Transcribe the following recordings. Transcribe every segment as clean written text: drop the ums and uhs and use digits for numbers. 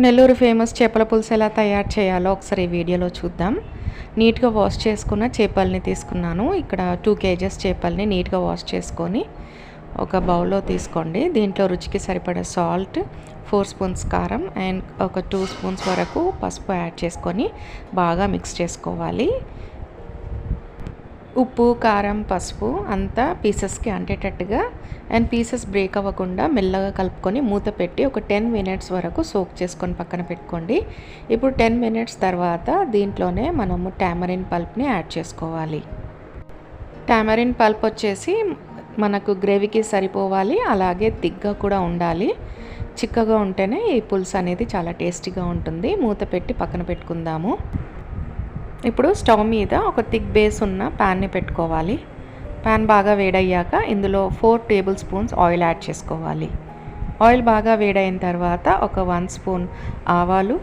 Nellore famous చేపల పులుసు ఎలా తయారు చేయాలో ఒకసారి ఈ వీడియోలో చూద్దాం. నీట్గా వాష్ చేసుకున్న చేపల్ని తీసుకున్నాను. ఇక్కడ 2 kgs చేపల్ని నీట్గా వాష్ చేసుకొని ఒక బౌల్లో తీసుకోండి. దీంట్లో రుచికి సరిపడా సాల్ట్, 4 స్పూన్స్ కారం అండ్ ఒక 2 స్పూన్స్ వరకు పసుపు యాడ్ చేసుకొని బాగా మిక్స్ చేసుకోవాలి. ఉప్పు, కారం, పసుపు అంతా పీసెస్కి అంటేటట్టుగా అండ్ పీసెస్ బ్రేక్ అవ్వకుండా మెల్లగా కలుపుకొని మూత పెట్టి ఒక 10 మినిట్స్ వరకు సోక్ చేసుకొని పక్కన పెట్టుకోండి. ఇప్పుడు 10 మినిట్స్ తర్వాత దీంట్లోనే మనము టామరిన్ పల్ప్ని యాడ్ చేసుకోవాలి. టామరిన్ పల్ప్ వచ్చేసి మనకు గ్రేవీకి సరిపోవాలి, అలాగే థిక్గా కూడా ఉండాలి. చిక్కగా ఉంటేనే ఈ పులుసు అనేది చాలా టేస్టీగా ఉంటుంది. మూత పెట్టి పక్కన పెట్టుకుందాము. ఇప్పుడు స్టవ్ మీద ఒక థిక్ బేస్ ఉన్న ప్యాన్ని పెట్టుకోవాలి. ప్యాన్ బాగా వేడయ్యాక ఇందులో 4 టేబుల్ స్పూన్స్ ఆయిల్ యాడ్ చేసుకోవాలి. ఆయిల్ బాగా వేడైన తర్వాత ఒక 1 స్పూన్ ఆవాలు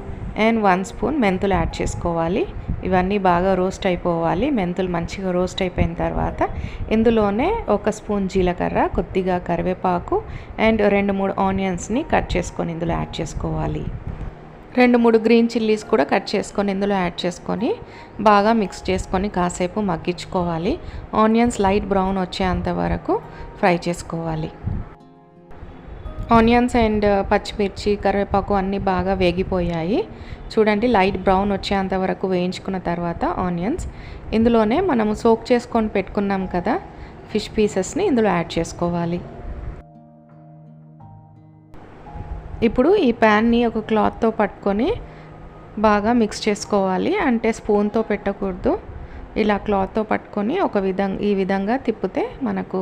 అండ్ 1 స్పూన్ మెంతులు యాడ్ చేసుకోవాలి. ఇవన్నీ బాగా రోస్ట్ అయిపోవాలి. మెంతులు మంచిగా రోస్ట్ అయిపోయిన తర్వాత ఇందులోనే 1 స్పూన్ జీలకర్ర, కొద్దిగా కరివేపాకు అండ్ 2-3 ఆనియన్స్ని కట్ చేసుకొని ఇందులో యాడ్ చేసుకోవాలి. 2-3 గ్రీన్ చిల్లీస్ కూడా కట్ చేసుకొని ఇందులో యాడ్ చేసుకొని బాగా మిక్స్ చేసుకొని కాసేపు మగ్గించుకోవాలి. ఆనియన్స్ లైట్ బ్రౌన్ వచ్చేంత వరకు ఫ్రై చేసుకోవాలి. ఆనియన్స్ అండ్ పచ్చిమిర్చి, కరివేపాకు అన్నీ బాగా వేగిపోయాయి. చూడండి, లైట్ బ్రౌన్ వచ్చేంత వరకు వేయించుకున్న తర్వాత ఆనియన్స్ ఇందులోనే మనము సోక్ చేసుకొని పెట్టుకున్నాం కదా ఫిష్ పీసెస్ని ఇందులో యాడ్ చేసుకోవాలి. ఇప్పుడు ఈ ప్యాన్ని ఒక క్లాత్తో పట్టుకొని బాగా మిక్స్ చేసుకోవాలి. అంటే స్పూన్తో పెట్టకూడదు. ఇలా క్లాత్తో పట్టుకొని ఈ విధంగా తిప్పితే మనకు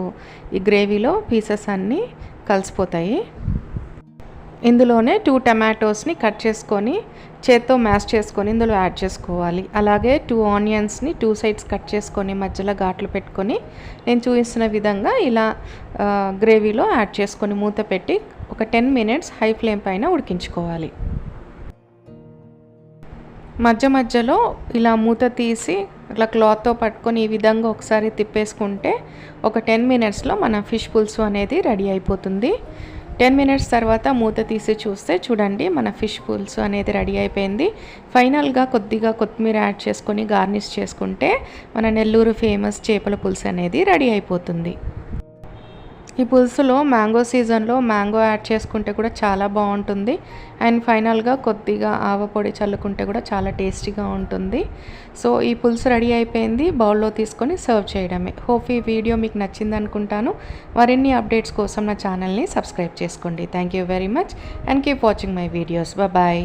ఈ గ్రేవీలో పీసెస్ అన్నీ కలిసిపోతాయి. ఇందులోనే 2 టమాటోస్ని కట్ చేసుకొని చేత్తో మ్యాష్ చేసుకొని ఇందులో యాడ్ చేసుకోవాలి. అలాగే 2 ఆనియన్స్ని 2 సైడ్స్ కట్ చేసుకొని మధ్యలో ఘాట్లు పెట్టుకొని నేను చూపిస్తున్న విధంగా ఇలా గ్రేవీలో యాడ్ చేసుకొని మూత పెట్టి ఒక 10 మినిట్స్ హై ఫ్లేమ్ పైన ఉడికించుకోవాలి. మధ్యలో ఇలా మూత తీసి ఇట్లా క్లాత్తో పట్టుకొని ఈ విధంగా ఒకసారి తిప్పేసుకుంటే ఒక 10 మినిట్స్లో మన ఫిష్ పులుసు అనేది రెడీ అయిపోతుంది. 10 మినిట్స్ తర్వాత మూత తీసి చూస్తే చూడండి, మన ఫిష్ పులుసు అనేది రెడీ అయిపోయింది. ఫైనల్గా కొద్దిగా కొత్తిమీర యాడ్ చేసుకొని గార్నిష్ చేసుకుంటే మన నెల్లూరు ఫేమస్ చేపల పులుసు అనేది రెడీ అయిపోతుంది. ఈ పులుసులో మ్యాంగో సీజన్లో మ్యాంగో యాడ్ చేసుకుంటే కూడా చాలా బాగుంటుంది. అండ్ ఫైనల్గా కొద్దిగా ఆవపొడి చల్లుకుంటే కూడా చాలా టేస్టీగా ఉంటుంది. సో ఈ పులుసు రెడీ అయిపోయింది. బౌల్లో తీసుకొని సర్వ్ చేయడమే. హోప్ ఈ వీడియో మీకు నచ్చింది అనుకుంటాను. మరిన్ని అప్డేట్స్ కోసం నా ఛానల్ని సబ్స్క్రైబ్ చేసుకోండి. Thank you very much and keep watching my videos. Bye.